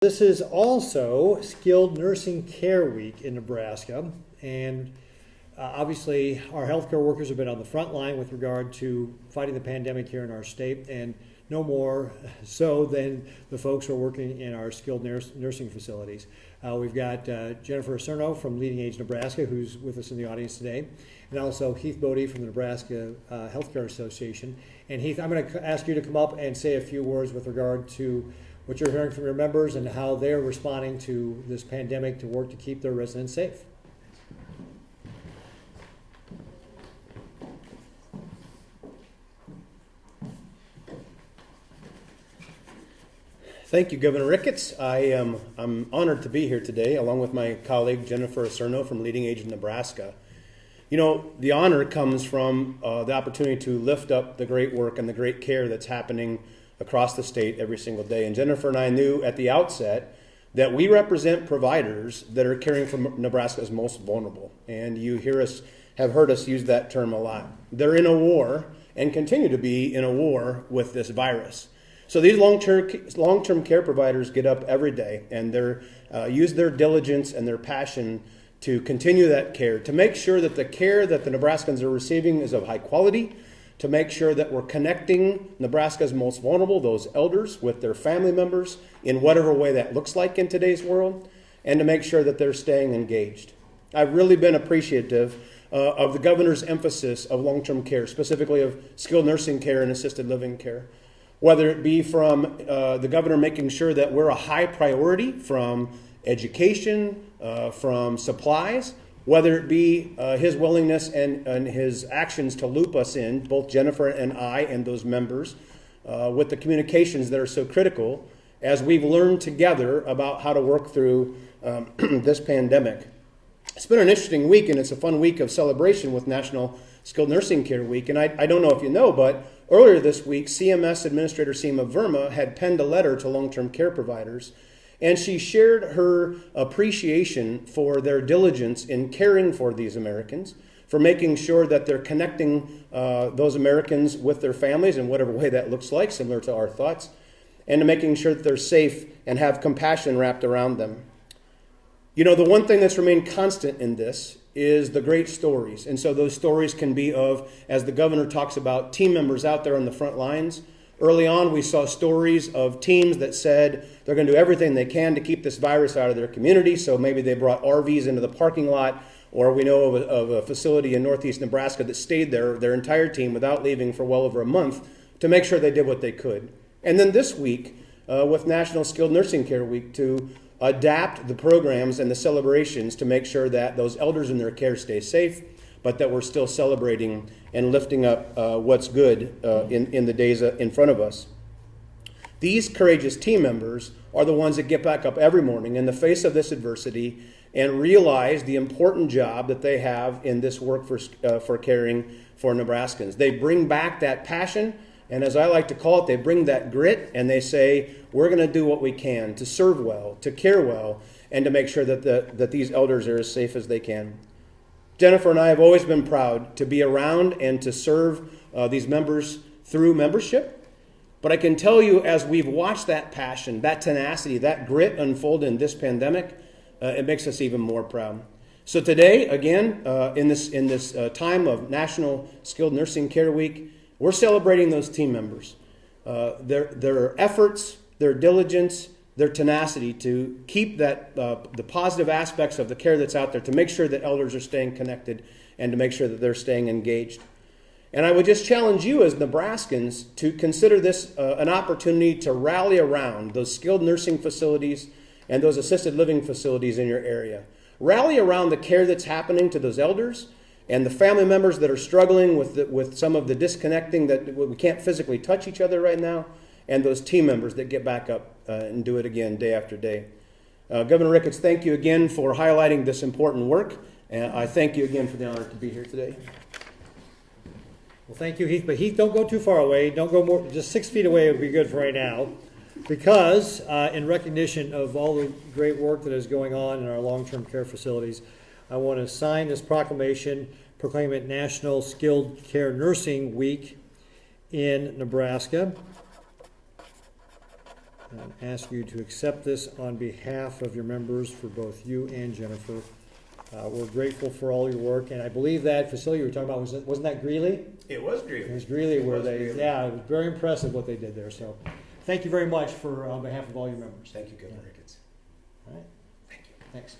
This is also Skilled Nursing Care Week in Nebraska, and obviously our healthcare workers have been on the front line with regard to fighting the pandemic here in our state, and no more so than the folks who are working in our skilled nursing facilities. We've got Jennifer Cerno from Leading Age Nebraska, who's with us in the audience today, and also Heath Bodie from the Nebraska Healthcare Association. And Heath, I'm going to ask you to come up and say a few words with regard to what you're hearing from your members and how they're responding to this pandemic to work to keep their residents safe. Thank you, Governor Ricketts. I'm honored to be here today, along with my colleague Jennifer Cerno from Leading Age Nebraska. You know, the honor comes from the opportunity to lift up the great work and the great care that's happening across the state every single day. And Jennifer and I knew at the outset that we represent providers that are caring for Nebraska's most vulnerable. And you have heard us use that term a lot. They're in a war and continue to be in a war with this virus. So these long-term care providers get up every day and use their diligence and their passion to continue that care, to make sure that the care that the Nebraskans are receiving is of high quality, to make sure that we're connecting Nebraska's most vulnerable, those elders, with their family members in whatever way that looks like in today's world, and to make sure that they're staying engaged. I've really been appreciative of the governor's emphasis of long-term care, specifically of skilled nursing care and assisted living care. Whether it be from the governor making sure that we're a high priority from education, from supplies, whether it be his willingness and his actions to loop us in, both Jennifer and I and those members, with the communications that are so critical as we've learned together about how to work through this pandemic. It's been an interesting week, and it's a fun week of celebration with National Skilled Nursing Care Week. And I don't know if you know, but earlier this week, CMS Administrator Seema Verma had penned a letter to long-term care providers, and she shared her appreciation for their diligence in caring for these Americans, for making sure that they're connecting those Americans with their families in whatever way that looks like, similar to our thoughts, and to making sure that they're safe and have compassion wrapped around them. You know, the one thing that's remained constant in this is the great stories. And so those stories can be of, as the governor talks about, team members out there on the front lines. Early on, we saw stories of teams that said they're going to do everything they can to keep this virus out of their community. So maybe they brought RVs into the parking lot, or we know of a facility in northeast Nebraska that stayed there, their entire team, without leaving for well over a month to make sure they did what they could. And then this week, with National Skilled Nursing Care Week, to adapt the programs and the celebrations to make sure that those elders in their care stay safe, but that we're still celebrating and lifting up what's good in the days in front of us. These courageous team members are the ones that get back up every morning in the face of this adversity and realize the important job that they have in this work for caring for Nebraskans. They bring back that passion, and as I like to call it, they bring that grit, and they say, we're going to do what we can to serve well, to care well, and to make sure that these elders are as safe as they can. Jennifer and I have always been proud to be around and to serve these members through membership. But I can tell you, as we've watched that passion, that tenacity, that grit unfold in this pandemic, it makes us even more proud. So today, again, in this time of National Skilled Nursing Care Week, we're celebrating those team members, their efforts, their diligence, their tenacity to keep the positive aspects of the care that's out there, to make sure that elders are staying connected and to make sure that they're staying engaged. And I would just challenge you as Nebraskans to consider this an opportunity to rally around those skilled nursing facilities and those assisted living facilities in your area. Rally around the care that's happening to those elders and the family members that are struggling with some of the disconnecting, that we can't physically touch each other right now, and those team members that get back up and do it again day after day. Governor Ricketts, thank you again for highlighting this important work, and I thank you again for the honor to be here today. Well, thank you, Heath. But Heath, don't go too far away. Don't go more. Just 6 feet away would be good for right now, because in recognition of all the great work that is going on in our long-term care facilities, I want to sign this proclamation, proclaim it National Skilled Care Nursing Week in Nebraska. and ask you to accept this on behalf of your members for both you and Jennifer. We're grateful for all your work, and I believe that facility you were talking about, wasn't that Greeley? It was It Greeley. was Greeley It where was they, Greeley. yeah, it was very impressive what they did there. So thank you very much on behalf of all your members. Thank you, Governor Ricketts. All right, Thank you. thanks.